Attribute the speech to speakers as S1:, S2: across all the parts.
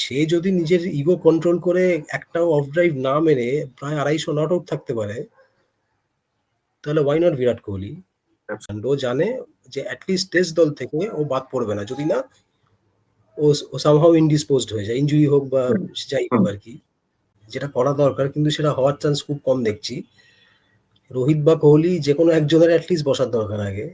S1: সে যদি নিজের ego control করে একটাও অফ ড্রাইভ না মেরে প্রায় 250 নট আউট থাকতে পারে, তাহলে ওয়াই নট বিরাট কোহলি? ও জানে যে অ্যাটলিস্ট টেস্ট দল থেকে ও বাদ পড়বে না, যদি না ও সামহাউ ইনডিসপোজড হয়ে যায়, ইনজুরি হোক বা যাই হোক আর কি, যেটা করা দরকার, কিন্তু সেটা হওয়ার চান্স খুব কম দেখছি। রোহিত বা কোহলি যে কোনো একজনের অ্যাটলিস্ট বসার দরকার আগে।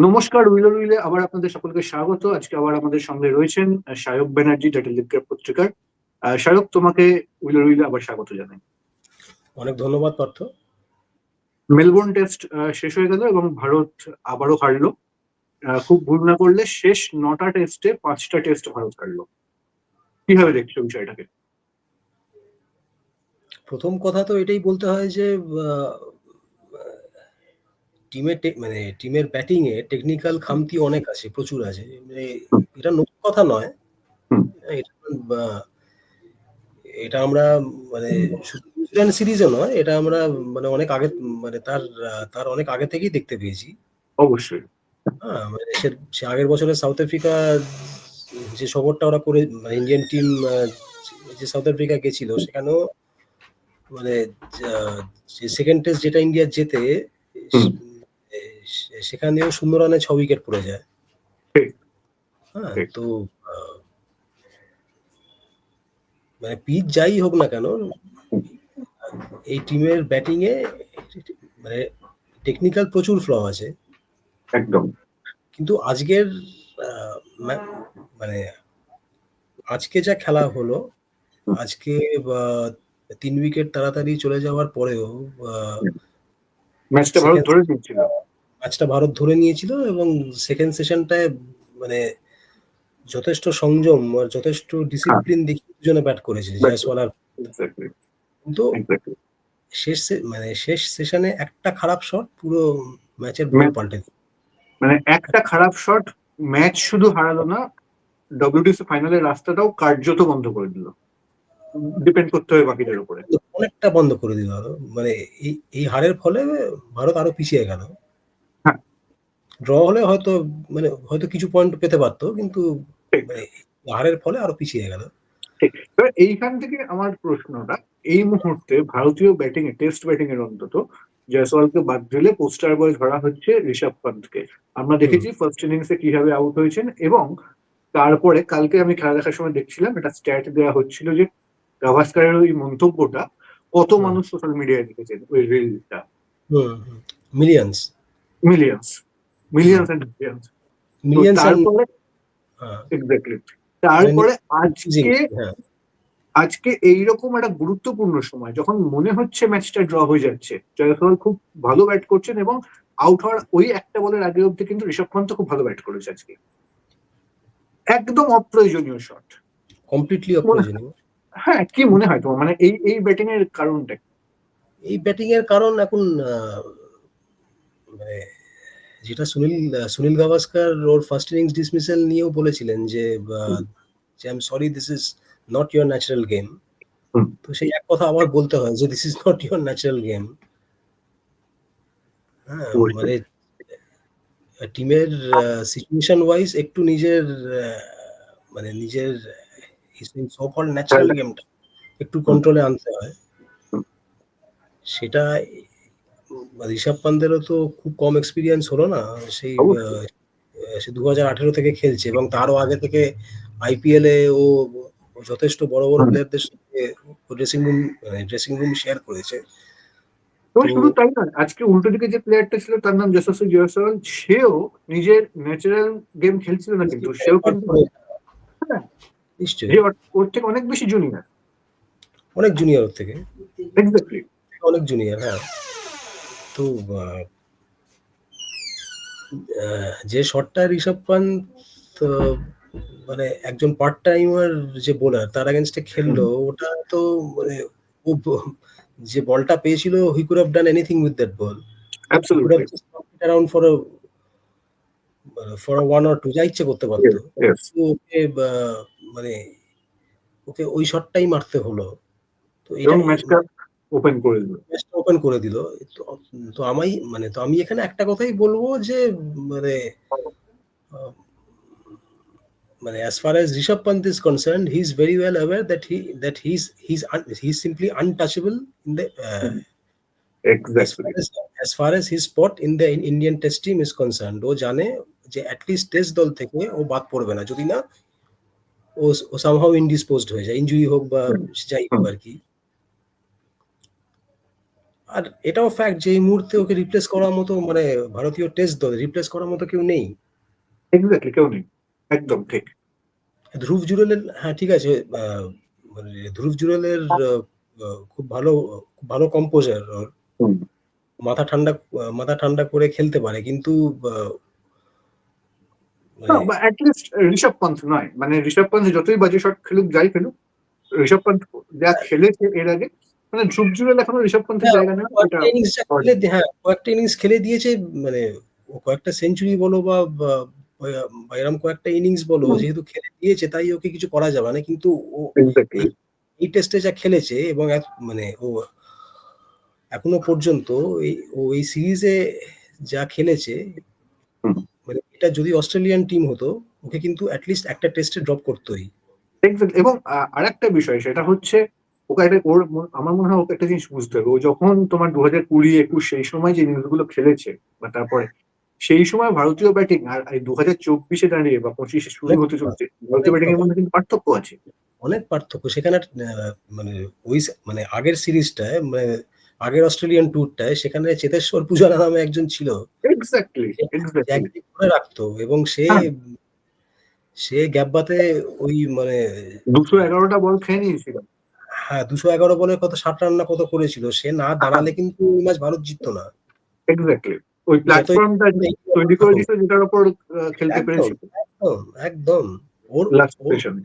S2: নমস্কার, উইলে আবার আপনাদের সকলকে স্বাগত। আজকে আবার আমাদের সঙ্গে রয়েছেন সায়ক ব্যানার্জি, ডা টেলিগ্রাফ পত্রিকার। সায়ক, তোমাকে উইলে আবার স্বাগত জানাই।
S1: অনেক ধন্যবাদ পার্থ।
S2: মেলবোর্ন টেস্ট শেষ হয়ে গেল এবং ভারত আবারও হারলো। খুব ভুল না করলে শেষ 9টা টেস্টে 5টা টেস্ট ভারত হারলো। কিভাবে দেখছো বিষয়টাকে?
S1: প্রথম কথা তো এটাই বলতে হয় যে টিমের ব্যাটিং এ টেকনিক্যাল খামতি অনেক আছে, প্রচুর আছে। এটা নতুন কথা নয়। এটা আমরা শুধু নিউজিল্যান্ড সিরিজে নয়, এটা আমরা অনেক আগে, তার অনেক আগে থেকেই দেখতে পেয়েছি।
S2: অবশ্যই।
S1: হ্যাঁ, সে আগের বছরে সাউথ আফ্রিকা যে সফরটা ওরা করে, ইন্ডিয়ান টিম যে সাউথ আফ্রিকা গেছিল, সেখানেও যে সেকেন্ড টেস্ট যেটা ইন্ডিয়া জেতে, সেখানেও 0 রানে 6 উইকেট পড়ে যায়। হ্যাঁ, তো পিচ যাই হোক না কেন, এই টিমের ব্যাটিং এ টেকনিক্যাল প্রচুর ফ্ল আছে
S2: একদম।
S1: কিন্তু আজকের আজকে যা খেলা হলো, আজকে 3 উইকেট তাড়াতাড়ি চলে যাওয়ার পরেও ম্যাচটা ভারত ধরে নিয়েছিল এবং সেকেন্ড সেশনটায় যথেষ্ট সংযম আর যথেষ্ট ডিসিপ্লিন দেখিয়ে দুজনে ব্যাট করেছে, জয়সওয়াল আর। কিন্তু শেষ সেশনে একটা খারাপ শট পুরো ম্যাচের মোড় পাল্টে দিল।
S2: একটা খারাপ শট ম্যাচ শুধু হারালো না, ডব্লিউটিসি ফাইনালের রাস্তাটাও কার্যত বন্ধ করে দিল। ডিপেন্ড করতে হবে বাকিদের উপরে,
S1: অনেকটা বন্ধ করে দিল। এই হারের ফলে ভারত আরো পিছিয়ে গেল। ড্র হলে হয়তো কিছু পয়েন্ট পেতে পারতো, কিন্তু হারের ফলে আরো পিছিয়ে গেল।
S2: ঠিক। এইখান থেকে আমার প্রশ্নটা, এই মুহূর্তে ভারতীয় ব্যাটিং এ, টেস্ট ব্যাটিং এর অন্তত, জয়সওয়ালকে বাদ দিলে পোস্টার বয় ধরা হচ্ছে ঋষভ পান্তকে। আমরা দেখেছি ফার্স্ট ইনিংসে কিভাবে আউট হয়েছেন, এবং তারপরে কালকে আমি খেলা দেখার সময় দেখছিলাম, এটা স্ট্যাট দেওয়া হচ্ছিল যে গাভাস্কারের ওই মন্তব্যটা কত মানুষ সোশ্যাল মিডিয়ায় লিখেছেন, ওই রিলটা।
S1: মিলিয়ন্স
S2: তারপরে আজকে এইরকম একটা গুরুত্বপূর্ণ সময়, যখন মনে হচ্ছে ম্যাচটা ড্র হয়ে যাচ্ছে, জয়সওয়াল খুব ভালো ব্যাট করছেন এবং আউট হওয়ার ওই একটা বলের আগে অব্দি কিন্তু ঋষভ পান্ত খুব ভালো ব্যাট করেছে আজকে। একদম অপ্রয়োজনীয় শট,
S1: কমপ্লিটলি অপ্রয়োজনীয়।
S2: হ্যাঁ, কি মনে হয় তোমার, এই ব্যাটিং এর কারণটা?
S1: এই ব্যাটিং এর কারণ এখন যেটা সুনীল গাভাস্কার ওর ফার্স্ট ইনিংস ডিসমিসাল নিয়েও বলেছিলেন যে I am sorry, this is not your natural game. তো সেই এক কথা আবার বলতে হয় যে this is not your natural game. হ্যাঁ, টিমের সিচুয়েশন ওয়াইজ একটু নিজের সো-কল্ড ন্যাচারাল গেমটা একটু কন্ট্রোলে আনতে হয়। সেটা ঋষভ পান্তেরও তো খুব কম এক্সপিরিয়েন্স হলো না, সে 2018 থেকে খেলছে এবং তারও আগে থেকে আইপিএল এ ও যথেষ্ট বড় বড় প্লেয়ারদের সঙ্গে ড্রেসিং রুম শেয়ার করেছে।
S2: শুধু তাই নয়, আজকে উল্টো দিকে যে প্লেয়ারটা ছিল, তার নাম যশস্বী জয়সওয়াল, সেও নিজের ন্যাচারাল গেম খেলছিল না, কিন্তু সেও কিন্তু ওর থেকে অনেক বেশি জুনিয়র,
S1: অনেক জুনিয়র ওর থেকে, অনেক জুনিয়র। হ্যাঁ, তো যে শটটা ঋষভ পান্ত একজন পার্ট টাইমার যে বোলার তার এগেইনস্টে খেললো, ওটা তো যে বলটা পেয়েছিল, he could have done anything with that ball.
S2: Absolutely
S1: around for 1 or 2 যা ইচ্ছে করতে পারতো। ওকে ওই শটটাই মারতে হলো। তো এটা
S2: এবং ম্যাচটা ওপেন করে দিল।
S1: ম্যাচটা ওপেন করে দিল। তো তো তো আমি এখানে একটা কথাই বলবো যে মানে মানে as far as Rishabh Pant is concerned, he is very well aware that he's simply untouchable in the
S2: exactly.
S1: as far as his spot in the Indian Test team is concerned. ও জানে যে at least test দল থেকে ও বাদ পড়বে না, যদি না ও somehow indisposed হয়ে যায়, ইনজুরি হোক বা যাই হোক আর কি। আর এটাও ফ্যাক্ট যে এই মুহূর্তে ওকে রিপ্লেস করার মতো মানে ভারতীয় টেস্ট দলে রিপ্লেস করার মতো কেউ নেই।
S2: এক্স্যাক্টলি, কেউ নেই, একদম ঠিক।
S1: ধ্রুব জুরেলের, হ্যাঁ ঠিক আছে, মানে ধ্রুব জুরেলের খুব ভালো কম্পোজার, মাথা ঠান্ডা করে খেলতে পারে, কিন্তু
S2: বা অ্যাটলিস্ট ঋষভ পান্ত নয়, মানে ঋষভ পান্ত যতই বাজে শট খেলুক, যাই খেলুক, ঋষভ পান্ত যা খেলেছে এর আগে, মানে ধ্রুব জুরেল এখনো ঋষভ পান্তের জায়গা নেই, এটা
S1: কয়েকটা ইনিংস খেলে দিয়েছে, মানে ও কয়েকটা সেঞ্চুরি বলো বা এরকম কয়েকটা ইনিংস বলো, যেহেতু খেলে দিয়েছে তাই ওকে কিছু করা যাবে না। কিন্তু ও এই টেস্টে যা খেলেছে এবং মানে ও এখনো পর্যন্ত এই সিরিজে যা খেলেছে, মানে এটা যদি অস্ট্রেলিয়ান টিম হতো ওকে কিন্তু অ্যাটলিস্ট একটা টেস্টে ড্রপ করতোই।
S2: এবং আরেকটা বিষয় সেটা হচ্ছে, ওকে একটা আমার মনে হয় ওকে একটা জিনিস বুঝতে হবে, ও যখন তোমার 2020-21 সেই সময় যে ইনিংসগুলো খেলেছে বা তারপরে সেই সময় ভারতীয় ব্যাটিং আর এই 2024-এ দাঁড়িয়ে বা 25-এ শুরু হতে চলছে, ভারতীয় ব্যাটিং এর মধ্যে কিন্তু পার্থক্য আছে।
S1: অনেক পার্থক্য সেখানে। মানে মানে আগের সিরিজটায়, মানে আগের অস্ট্রেলিয়ান ট্যুরটায়, সেখানে চেতেশ্বর পূজারা নামে একজন ছিল,
S2: এক্স্যাক্টলি, এক্স্যাক্টলি।
S1: করে রাখতো এবং সে গ্যাব্বাতে ওই মানে
S2: 211টা বল খেয়ে নিয়েছিল।
S1: হ্যাঁ 211 বলে কত 60 রান না কত করেছিল, সে না দাঁড়ালে কিন্তু ওই ম্যাচ ভারত জিততো না।
S2: এক্স্যাক্টলি, ওই
S1: যতই
S2: প্ল্যাটফর্মটা তৈরি করে দিয়েছিল যেটার উপর খেলতে
S1: একদম
S2: পেরেছিল
S1: একদম একদম ওর
S2: লাস্ট
S1: ওর
S2: সেশন।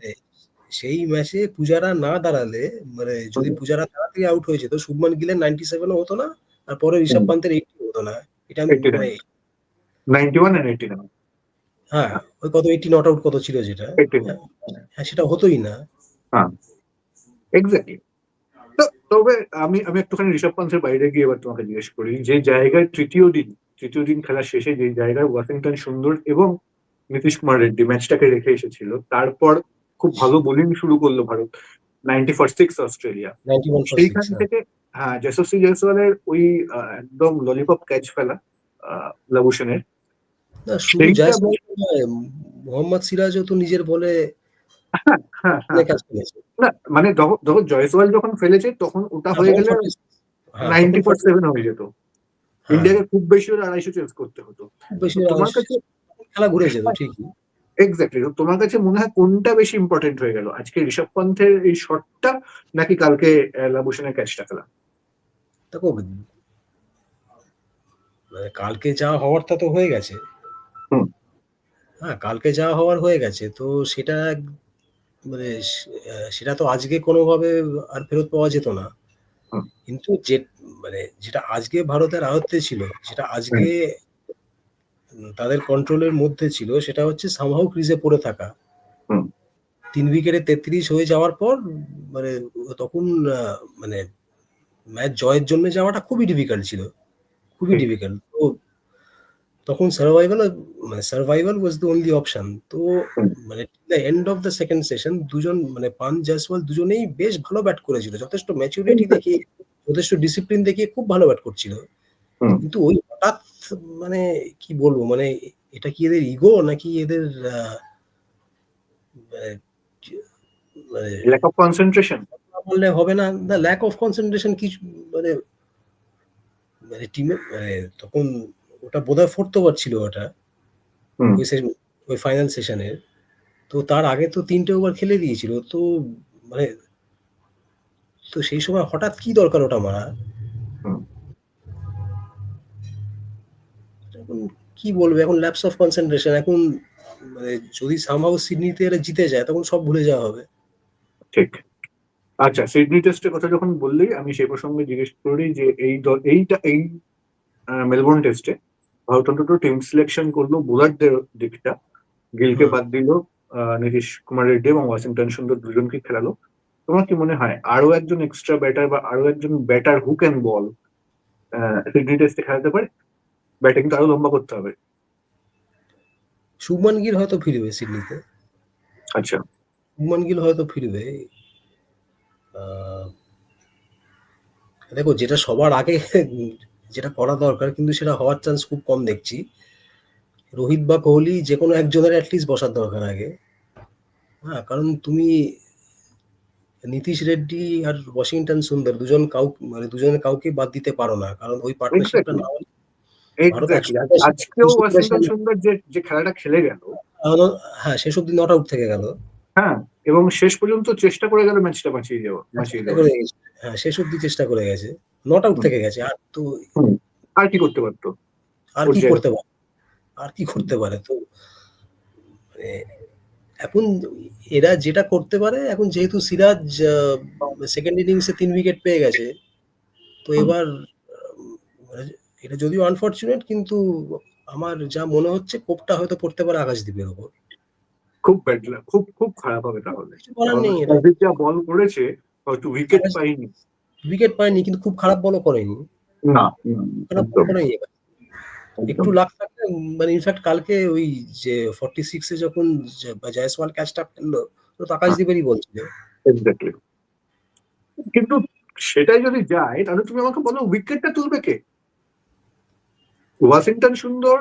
S1: সেই ম্যাচে পূজারা না দাঁড়ালে, মানে যদি পূজারা তাড়াতাড়ি আউট হয়ে যেত, শুভমান গিলের 97ও হতো না, আর পরে ঋষভ পান্তের 80 হতো না। এটা মানে
S2: 91 and 89।
S1: হ্যাঁ, ওই কত 80 নট আউট কত ছিল যেটা,
S2: 89।
S1: হ্যাঁ সেটা হতোই না।
S2: হ্যাঁ, এক্স্যাক্টলি। তবে আমি আমি একটুখানি ঋষভ পান্তের বাইরে গিয়ে এবার তোমাকে জিজ্ঞেস করি, যে জায়গায় তৃতীয় দিন খেলার শেষে যে জায়গায় ওয়াশিংটন সুন্দর এবং নীতিশ কুমার রেড্ডি ম্যাচটাকে রেখে এসেছিল, তারপর খুব ভালো বোলিং শুরু করলো ভারত, 90 for 6 অস্ট্রেলিয়া।
S1: 91 for 6,
S2: সেইখান
S1: হ্যাঁ।
S2: থেকে হ্যাঁ, যশস্বী জয়সওয়ালের ওই একদম ললিপপ ক্যাচ ফেলা লাবুসেনের,
S1: না শুধু
S2: সেইটা
S1: জয়সওয়াল নয়, মোহাম্মদ সিরাজও তো নিজের বলে
S2: হ্যাঁ, হ্যাঁ, হ্যাঁ,
S1: অনেক কাজ করেছে।
S2: না মানে যখন জয়সওয়াল যখন ফেলেছে তখন ওটা হয়ে গেলে 90 for 7 হয়ে যেত, ইন্ডিয়াকে খুব বেশি হলে 250 চেঞ্জ করতে হতো।
S1: খুব বেশি
S2: তোমার কাছে
S1: খেলা ঘুরে যেত ঠিকই।
S2: এক্স্যাক্টলি, তোমার কাছে মনে হয় কোনটা বেশি ইম্পর্টেন্ট হয়ে গেল, আজকে ঋষভ পান্থের এই শটটা নাকি কালকে লাবুসেনের ক্যাচটা খেলা?
S1: দেখো, মানে কালকে যা হওয়ার তা তো হয়ে গেছে।
S2: হুম।
S1: হ্যাঁ, কালকে যা হওয়ার হয়ে গেছে, তো সেটা মানে সেটা তো আজকে কোনোভাবে আর ফেরত পাওয়া যেত না।
S2: হুম।
S1: কিন্তু মানে যেটা আজকে ভারতের আয়ত্তে ছিল, যেটা আজকে তাদের কন্ট্রোলের মধ্যে ছিল, সেটা হচ্ছে সামহাউ ক্রিজে পড়ে থাকা। 3 উইকেটে 33 হয়ে যাওয়ার পর মানে তখন মানে ম্যাচ জয়ের জন্য যাওয়াটা খুবই ডিফিকাল্ট ছিল, খুবই ডিফিকাল্ট। তো তখন survival was the only option. তো মানে the end of the second session দুজন, মানে পান্ত জয়সওয়াল দুজনেই বেশ ভালো ব্যাট করেছিল, যথেষ্ট ম্যাচুরিটি দেখিয়ে, যথেষ্ট ডিসিপ্লিন দেখিয়ে খুব ভালো ব্যাট করছিল। কিন্তু ওই হঠাৎ মানে কি বলবো, মানে এটা কি এদের ইগো নাকি এদের
S2: ল্যাক অফ কনসেন্ট্রেশন
S1: বললে হবে না, দ্য ল্যাক অফ কনসেন্ট্রেশন কিছু মানে টিমে তখন ওটা বোধহয় 4th ওভার ছিল ওটা, ওই ফাইনাল সেশনের। তো তার আগে তো 3টে ওভার খেলে দিয়েছিল, তো মানে তো সেই সময় হঠাৎ কি দরকার ওটা মারা? এখন কি বলবো, এখন ল্যাপস অফ কনসেন্ট্রেশন। এখন মানে যদি সামহাউ সিডনিতে এরা জিতে যায় তখন সব ভুলে যাওয়া হবে।
S2: ঠিক। আচ্ছা, সিডনি টেস্টের কথা যখন বললি, আমি সেই প্রসঙ্গে জিজ্ঞেস করি যে এই মেলবোর্ন টেস্টে ভারত অন্তত টিম সিলেকশন করলো বোলারদের দিকটা, গিলকে বাদ দিল, নীতিশ কুমার রেড্ডি এবং ওয়াশিংটন সুন্দর দুজনকে খেলালো, তোমার কি মনে হয় আরো একজন এক্সট্রা ব্যাটার বা আরো একজন batter who can ball Sydney টেস্টে খেলাতে পারে? ব্যাটিংটা আরো লম্বা করতে হবে।
S1: শুভমান গিল হয়তো ফিরবে সিডনিতে।
S2: আচ্ছা,
S1: শুভমান গিল হয়তো ফিরবে। আহ, দেখো যেটা সবার আগে যেটা করা দরকার, কিন্তু সেটা হওয়ার চান্স খুব কম দেখছি। রোহিত বা কোহলি যে কোনো একজনের অ্যাটলিস্ট বসার দরকার আগে। হ্যাঁ, কারণ তুমি নীতিশ রেড্ডি আর ওয়াশিংটন সুন্দর মানে দুজনের কাউকে বাদ দিতে পারো না, কারণ ওই পার্টনারশিপটা
S2: এক্স্যাক্টলি
S1: না হলে ভারত
S2: এক্স্যাক্টলি
S1: 182
S2: আজকেও
S1: 282
S2: ওয়াশিংটন সুন্দর যে যে খেলাটা খেলে গেল,
S1: হ্যাঁ, শেষ অব্দি নট আউট থেকে গেল।
S2: হ্যাঁ, এবং শেষ পর্যন্ত চেষ্টা করে গেল ম্যাচটা বাঁচিয়ে
S1: চেষ্টা
S2: দেওয়ার।
S1: করে গেছে। হ্যাঁ, শেষ অব্দি চেষ্টা করে গেছে। নট আউট
S2: হুম,
S1: থেকে গেছে। আর তো
S2: হুম। আর কি করতে পারতো
S1: আর
S2: ওর
S1: কি
S2: জায়গায়?
S1: করতে পারে? আর কি করতে পারে? তো মানে এখন এরা যেটা করতে পারে, এখন যেহেতু সিরাজ সেকেন্ড ইনিংসে 3 উইকেট পেয়ে গেছে, তো
S2: হুম,
S1: এবার মানে এটা যদিও আনফরচুনেট, কিন্তু আমার যা মনে হচ্ছে কোপটা হয়তো পড়তে পারে আকাশদ্বীপের ওপর।
S2: খুব ব্যাড লাক, খুব খুব খারাপ হবে তাহলে।
S1: কিছু করার
S2: কারণ
S1: নেই এটা।
S2: অজিত যা বল করেছে, হয়তো উইকেট
S1: আকাশ
S2: পাইনি।
S1: উইকেট পায়নি, কিন্তু খুব খারাপ বলও করেনি।
S2: না,
S1: খারাপ বল
S2: একদম
S1: করেনি।
S2: একদম।
S1: একটু লাক থাকলে মানে ইনফ্যাক্ট কালকে ওই যে 46 এ যখন জয়সওয়াল ক্যাচটা ফেললো, তো
S2: হ্যাঁ,
S1: আকাশদ্বীপেরই বলছিল।
S2: এক্স্যাক্টলি। কিন্তু সেটাই যদি যায়, তাহলে তুমি আমাকে বলো উইকেটটা তুলবে কে? ওয়াশিংটন সুন্দর,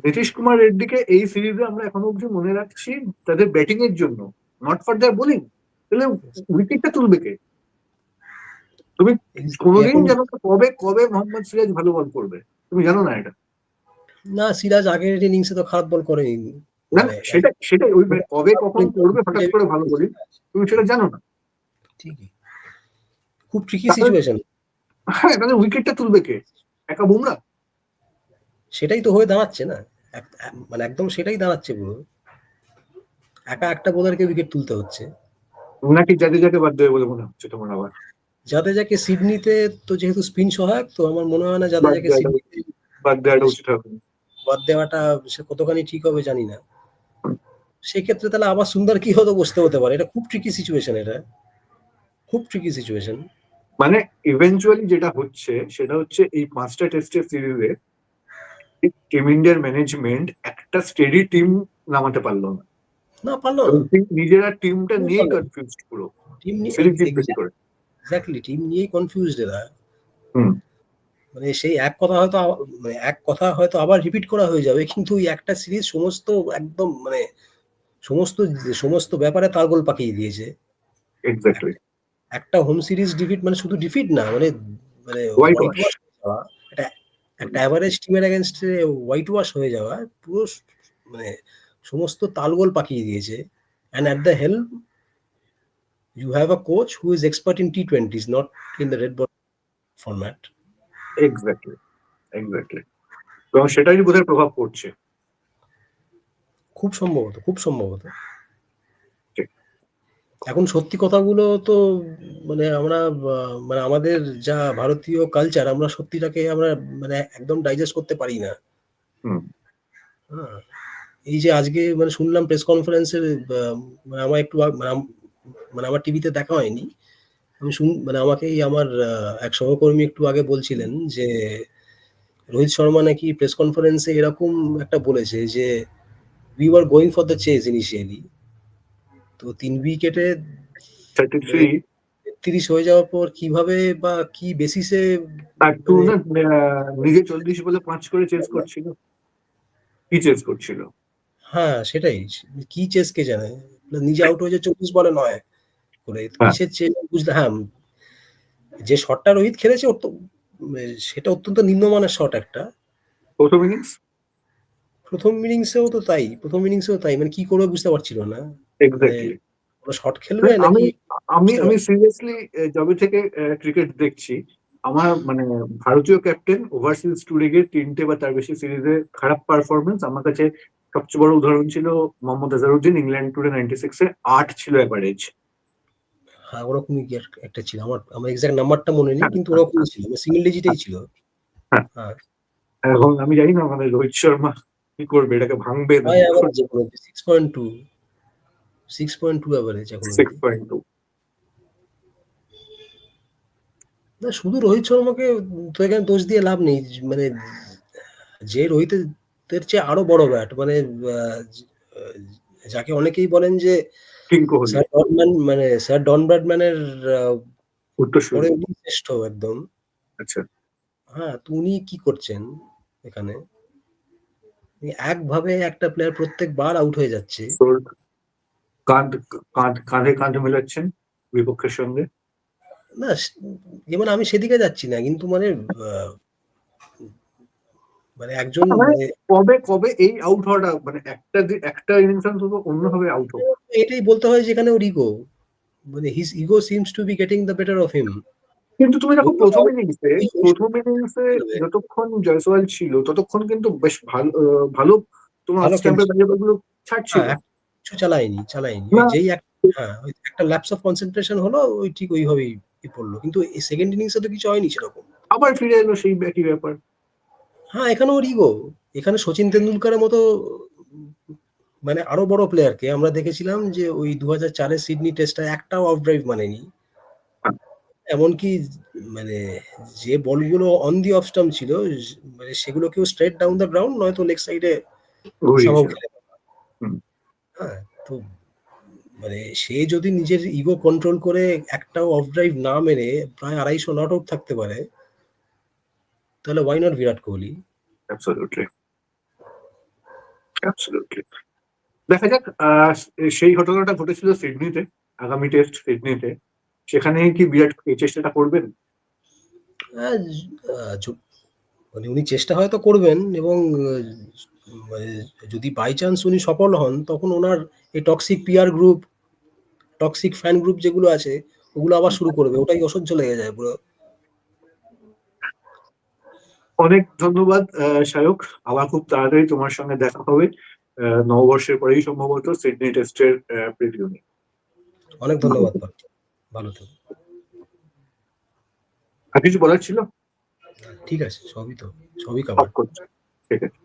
S2: নীতিশ কুমার রেড্ডিকে এই সিরিজে আমরা এখনো অব্দি মনে রাখছি তাদের ব্যাটিং এর জন্য, নট ফর দেয়ার বোলিং। তাহলে উইকেটটা তুলবে কে? তুমি কোনোদিন
S1: এখন
S2: জানো না কবে কবে মোহাম্মদ সিরাজ ভালো বল করবে, তুমি জানো না এটা।
S1: না, সিরাজ আগের ইনিংসে তো খারাপ বল করেনি।
S2: না না,
S1: মানে
S2: সেটাই ওই মানে কবে কখন করবে হঠাৎ করে ভালো বোলিং, তুমি সেটা জানো না।
S1: ঠিকই, খুব ট্রিকি
S2: তাহলে
S1: সিচুয়েশন।
S2: হ্যাঁ, তাহলে উইকেটটা তুলবে কে? একা বুমরা?
S1: সেটাই তো হয়ে দাঁড়াচ্ছে না। মানে একদম সেটাই দাঁড়াচ্ছে পুরো। একা একটা বোলারকে উইকেট তুলতে হচ্ছে।
S2: নাকি জাদেজাকে বাদ দেবে বলে মনে হচ্ছে তোমার আবার?
S1: জাদেজাকে সিডনিতে, তো যেহেতু স্পিন সহায়ক, তো আমার মনে হয় না
S2: বাদ
S1: জাদেজাকে
S2: দেওয়াটা
S1: সিডনিতে
S2: বাদ
S1: মানে
S2: দেওয়াটা উচিত হবে না।
S1: বাদ দেওয়াটা সে কতখানি ঠিক হবে জানি না। সেক্ষেত্রে তাহলে আবার সুন্দর কি হতো বসতে হতে পারে। এটা খুব ট্রিকি সিচুয়েশন, এটা খুব ট্রিকি সিচুয়েশন।
S2: মানে ইভেনচুয়ালি যেটা হচ্ছে সেটা হচ্ছে এই 5টা টেস্টের সিরিজে টিম ইন্ডিয়ার ম্যানেজমেন্ট একটা স্টেডি টিম নামাতে পারলো না।
S1: না, পারলো
S2: এবং
S1: না।
S2: নিজেরা টিমটা
S1: কেউ
S2: নিয়েই
S1: পারলো না।
S2: কনফিউজড পুরো,
S1: টিম নিয়ে
S2: সিরিজ জিতবে কি করে।
S1: এক্স্যাক্টলি টিম নিয়েই কনফিউজড এরা।
S2: হুম,
S1: মানে সেই এক কথা হয়তো মানে এক কথা হয়তো আবার রিপিট করা হয়ে যাবে, কিন্তু ওই একটা সিরিজ সমস্ত একদম মানে সমস্ত সমস্ত ব্যাপারে তালগোল পাকিয়ে দিয়েছে।
S2: এক্স্যাক্টলি।
S1: একটা হোম সিরিজ ডিফিট মানে শুধু ডিফিট না, মানে মানে
S2: হোয়াইট
S1: হোয়াইট
S2: ওয়াশ।
S1: ওয়াশ হয়ে যাওয়া। এটা একটা অ্যাভারেজ টিমের এগেনস্টে হোয়াইট ওয়াশ হয়ে যাওয়া পুরো মানে সমস্ত তালগোল পাকিয়ে দিয়েছে। And at the help you have a coach who is expert in T20s, not in the red ball format.
S2: Exactly exactly. এবং সেটাই বোধহয় প্রভাব পড়ছে।
S1: খুব সম্ভবত, খুব সম্ভবত।
S2: ঠিক।
S1: এখন সত্যি কথাগুলো তো মানে আমরা মানে আমাদের যা ভারতীয় কালচার, আমরা সত্যিটাকে আমরা মানে একদম ডাইজেস্ট করতে পারি না।
S2: হুম,
S1: হ্যাঁ, এই যে আজকে মানে শুনলাম প্রেস কনফারেন্সের, মানে আমার একটু মানে আমার টিভিতে দেখা হয়নি। আমি মানে আমাকে আমার এক সহকর্মী একটু আগে বলছিলেন যে রোহিত শর্মা নাকি প্রেস কনফারেন্সে এরকম একটা বলেছে যে we were going for the chase initially. তো 3 উইকেটে
S2: 33।
S1: ৩৩ হয়ে যাওয়ার পর কিভাবে বা কি বেসিসে
S2: একটু
S1: মানে
S2: না, নিজে 40 বলে 5 করে চেস করছিল। কি চেস করছিল?
S1: হ্যাঁ, সেটাই। কি চেস কে জানে? নিজে আউট হয়েছে ২৪ বলে ৯ করে।
S2: হ্যাঁ,
S1: কিসের চেস বুঝতে, হ্যাঁ, যে শটটা রোহিত খেলেছে সেটা অত্যন্ত নিম্নমানের শট একটা।
S2: প্রথম ইনিংস।
S1: ১ম ইনিংসেও তো তাই। ১ম ইনিংসেও তাই। মানে কি করবে বুঝতে পারছিল না। মানে
S2: এক্স্যাক্টলি।
S1: কোন শট খেলবে
S2: আমি
S1: নাকি
S2: আমি
S1: বুঝতে
S2: আমি
S1: পার
S2: সিরিয়াসলি যবে থেকে ক্রিকেট দেখছি, আমার মানে ভারতীয় ক্যাপ্টেন ওভারসিজ ট্যুরে গিয়ে 3টে বা তার বেশি সিরিজে খারাপ পারফরমেন্স। আমার কাছে সবচেয়ে বড় উদাহরণ ছিল মোহাম্মদ আজহারউদ্দিন, ইংল্যান্ড ট্যুরে 96-এ 8 ছিল অ্যাভারেজ।
S1: হ্যাঁ, ওরকমই কি একটা ছিল। আমার এক্সাক্ট নাম্বারটা মনে নেই,
S2: হ্যাঁ,
S1: কিন্তু
S2: হ্যাঁ,
S1: ওরকমই
S2: হ্যাঁ,
S1: ছিল। সিঙ্গল ডিজিটেই ছিল।
S2: হ্যাঁ।
S1: হ্যাঁ।
S2: এখন আমি জানি না মানে রোহিত শর্মা কি করবে, এটাকে ভাঙবে না
S1: হাই
S2: কি
S1: এভারেজ
S2: করবে।
S1: এখন অব্দি 6.2 এভারেজ এখন অব্দি।
S2: 6.2।
S1: না শুধু রোহিত শর্মাকে তো এখানে দোষ দিয়ে লাভ নেই। মানে যে রোহিতের চেয়ে আরো বড় ব্যাট মানে যাকে অনেকেই বলেন যে
S2: কিং কোহলি
S1: স্যার ডন ব্র্যাডম্যানের
S2: উত্তরসূরি।
S1: পরে উনি শ্রেষ্ঠ একদম।
S2: আচ্ছা,
S1: হ্যাঁ, তো উনি কি করছেন এখানে? একভাবে একটা প্লেয়ার প্রত্যেকবার আউট হয়ে যাচ্ছে।
S2: তোর কাঁধে কাঁধ মেলাচ্ছেন বিপক্ষের সঙ্গে।
S1: না যেমন আমি সেদিকে যাচ্ছি না। কিন্তু মানে মানে একজন
S2: মানে
S1: মানে
S2: কবে কবে এই আউট হওয়াটা, মানে একটা ইনিংস অন্তত অন্যভাবে আউট হোক।
S1: এটাই বলতে হয় যে এখানে ওর ইগো। মানে his ego seems to be getting the better of him.
S2: কিন্তু তুমি দেখো
S1: ওই
S2: প্রথম ইনিংসে যতক্ষণ জয়সওয়াল ছিল ততক্ষণ কিন্তু বেশ ভালো ভালো তোমার অফ
S1: ভালো
S2: স্ট্যাম্পের
S1: খেলছে।
S2: ব্যাপারগুলো ছাড়ছিল।
S1: হ্যাঁ, কিছু চালায়নি। ওই
S2: না,
S1: যেই হ্যাঁ, ওই একটা ল্যাপস অফ কনসেনট্রেশন হলো ওই ঠিক ওইভাবেই পড়ল। কিন্তু এই সেকেন্ড ইনিংসে তো কিছু হয়নি সেরকম।
S2: আবার ফিরে এলো সেই একই ব্যাপার।
S1: হ্যাঁ, এখানে ওর ইগো। এখানে সচিন তেন্ডুলকরের মতো মানে আরো বড় প্লেয়ারকে আমরা দেখেছিলাম যে ওই 2004 এর সিডনি টেস্টে একটাও অফ ড্রাইভ মানেনি। এমনকি মানে যে বলগুলো অন দি অফ স্টাম্প ছিল মানে সেগুলোকেও স্ট্রেট ডাউন দ্য গ্রাউন্ড নয়তো লেগ সাইডে সামহাউ
S2: ঘুরিয়েছিল।
S1: খেলে।
S2: হুম,
S1: হ্যাঁ, তো মানে সে যদি নিজের ইগো কন্ট্রোল করে একটাও অফ ড্রাইভ না মেরে প্রায় 250 নট আউট থাকতে পারে, তাহলে why not Virat Kohli?
S2: Absolutely, absolutely. দেখা যাক, সেই ঘটনাটা ঘটেছিল সিডনিতে, আগামী টেস্ট সিডনিতে। সেখানে কি বিরাট এই চেষ্টাটা করবেন?
S1: আহ, মানে উনি চেষ্টা হয়তো করবেন এবং মানে যদি বাই চান্স উনি সফল হন তখন ওনার এই toxic peer group, toxic fan group যেগুলো আছে ওগুলো আবার শুরু করবে। ওটাই অসহ্য লেগে যায় পুরো।
S2: অনেক ধন্যবাদ সায়ক। আবার খুব তাড়াতাড়ি তোমার সঙ্গে দেখা হবে নববর্ষের পরেই সম্ভবত সিডনি টেস্টের প্রিভিউ নিয়ে।
S1: অনেক ধন্যবাদ পার্থ। ভালো থেকো।
S2: আর কিছু বলার ছিল?
S1: ঠিক আছে, সবই
S2: অফ
S1: কভার।
S2: করছি, ঠিক আছে।